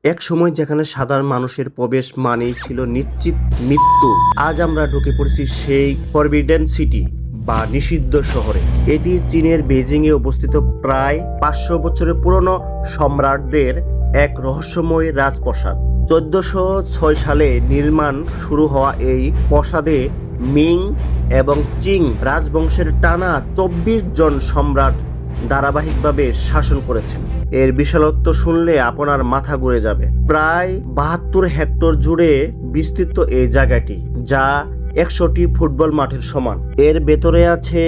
এক সময় যেখানে সাধারণ মানুষের প্রবেশ মানেই ছিল নিশ্চিত মৃত্যু, আজ আমরা ঢুকে পড়েছি সেই ফরবিডেন সিটি বা নিষিদ্ধ শহরে। এটি চীনের বেজিং এ অবস্থিত প্রায় 500 বছরের পুরনো সম্রাটদের এক রহস্যময় রাজপ্রাসাদ। 1406 সালে নির্মাণ শুরু হওয়া এই প্রাসাদে মিং এবং চিং রাজবংশের টানা 24 জন সম্রাট ধারাবাহিকভাবে শাসন করেছেন। এর বিশালত্ব শুনলে আপনার মাথা ঘুরে যাবে। প্রায় 72 হেক্টর জুড়ে বিস্তৃত এই জায়গাটি, যা 100টি ফুটবল মাঠের সমান। এর ভেতরে আছে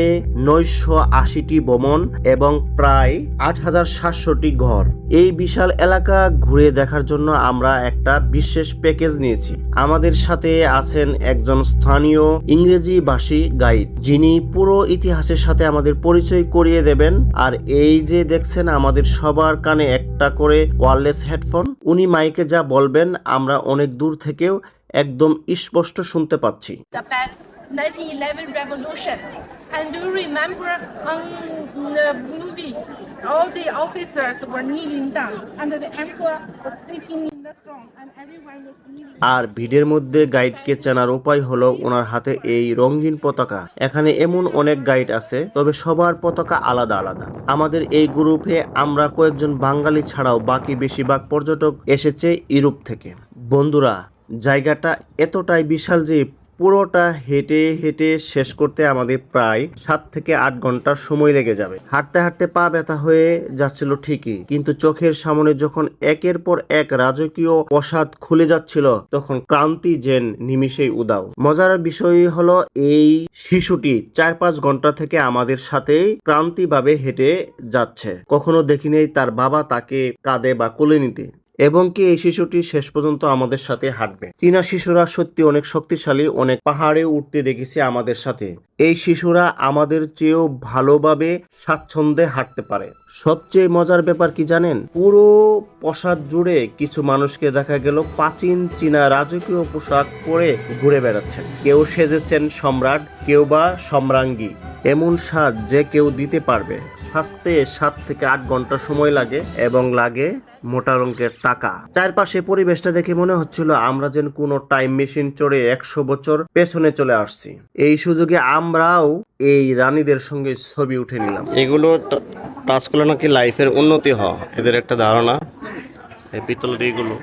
980টি ভবন এবং প্রায় 8700টি ঘর। এই বিশাল এলাকা ঘুরে দেখার জন্য আমরা একটা বিশেষ প্যাকেজ নিয়েছি। আমাদের সাথে আছেন একজন স্থানীয় ইংরেজি ভাষী গাইড, যিনি পুরো ইতিহাসের সাথে আমাদের পরিচয় করিয়ে দেবেন। আর এই যে দেখছেন আমাদের সবার কানে একটা করে ওয়্যারলেস হেডফোন, উনি মাইকে যা বলবেন আমরা অনেক দূর থেকেও একদম স্পষ্ট শুনতে পাচ্ছি। About 1911 revolution. And do you remember on the movie, all the officers were kneeling down, and the emperor was sitting in the throne, and everyone was kneeling. আর ভিডিওর মধ্যে গাইডকে চেনার উপায় হলো ওনার হাতে এই রঙিন পতাকা। এখানে এমন অনেক গাইড আছে, তবে সবার পতাকা আলাদা আলাদা। আমাদের এই গ্রুপে আমরা কয়েকজন বাঙালি ছাড়াও বাকি বেশিরভাগ পর্যটক এসেছে ইউরোপ থেকে। বন্ধুরা, জায়গাটা এতটাই বিশাল যে পুরোটা হেঁটে হেঁটে শেষ করতে আমাদের প্রায় 7 থেকে 8 ঘন্টার সময় লেগে যাবে। হাঁটতে হাঁটতে পা ব্যথা হয়ে যাচ্ছিল ঠিকই, কিন্তু চোখের সামনে যখন একের পর এক রাজকীয় প্রাসাদ খুলে যাচ্ছিল, তখন ক্লান্তি যেন নিমিষেই উদাও। মজার বিষয় হলো এই শিশুটি 4-5 ঘন্টা থেকে আমাদের সাথেই ক্লান্তিভাবে হেঁটে যাচ্ছে। কখনো দেখিনি তার বাবা তাকে কাঁধে বা কোলে নিতে, এবং কি এই শিশুটি শেষ পর্যন্ত আমাদের সাথে হাঁটবে। চীনা শিশুরা সত্যি অনেক শক্তিশালী, অনেক পাহাড়ে উঠতে দেখেছি আমাদের সাথে। এই শিশুরা আমাদের চেয়েও ভালোভাবে স্বাচ্ছন্দ্যে হাঁটতে পারে। সবচেয়ে মজার ব্যাপার কি জানেন, পুরো প্রাসাদ জুড়ে কিছু মানুষকে দেখা গেল প্রাচীন চীনা রাজকীয় পোশাক পরে ঘুরে বেড়াচ্ছেন। কেউ সেজেছেন সম্রাট, কেউ বা সম্রাঙ্গী। এমন সাজ যে কেউ দিতে পারবে। সাজতে 7 থেকে 8 ঘন্টা সময় লাগে এবং লাগে মোটা অঙ্কের টাকা। চারপাশে পরিবেশটা দেখে মনে হচ্ছিল আমরা যেন কোনো টাইম মেশিন চড়ে 100 বছর পেছনে চলে আসছি। এই সুযোগে আমরাও এই রানীদের সঙ্গে ছবি উঠে নিলাম। এগুলো টাচ করলে নাকি লাইফের উন্নতি হয়, এদের একটা ধারণা। এই পিতলের এইগুলো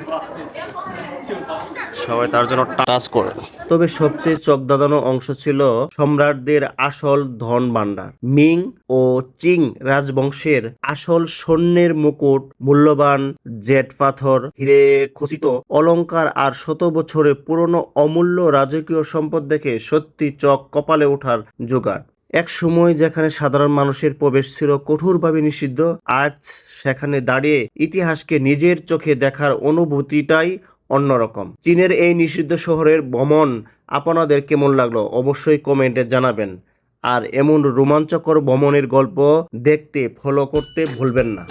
সবাই তার জন্য টাচ করে। তবে সবচেয়ে চোখধাঁধানো অংশ ছিল সম্রাটদের আসল ধন ভাণ্ডার। মিং ও চিং রাজবংশের আসল স্বর্ণের মুকুট, মূল্যবান জেট পাথর, হিরে খচিত অলংকার আর 100 বছরের পুরনো অমূল্য রাজকীয় সম্পদ দেখে সত্যি চোখ কপালে ওঠার জোগাড়। এক সময় যেখানে সাধারণ মানুষের প্রবেশ ছিল কঠোরভাবে নিষিদ্ধ, আজ সেখানে দাঁড়িয়ে ইতিহাসকে নিজের চোখে দেখার অনুভূতিটাই অন্যরকম। চীনের এই নিষিদ্ধ শহরের ভ্রমণ আপনাদের কেমন লাগলো অবশ্যই কমেন্টে জানাবেন। আর এমন রোমাঞ্চকর ভ্রমণের গল্প দেখতে ফলো করতে ভুলবেন না।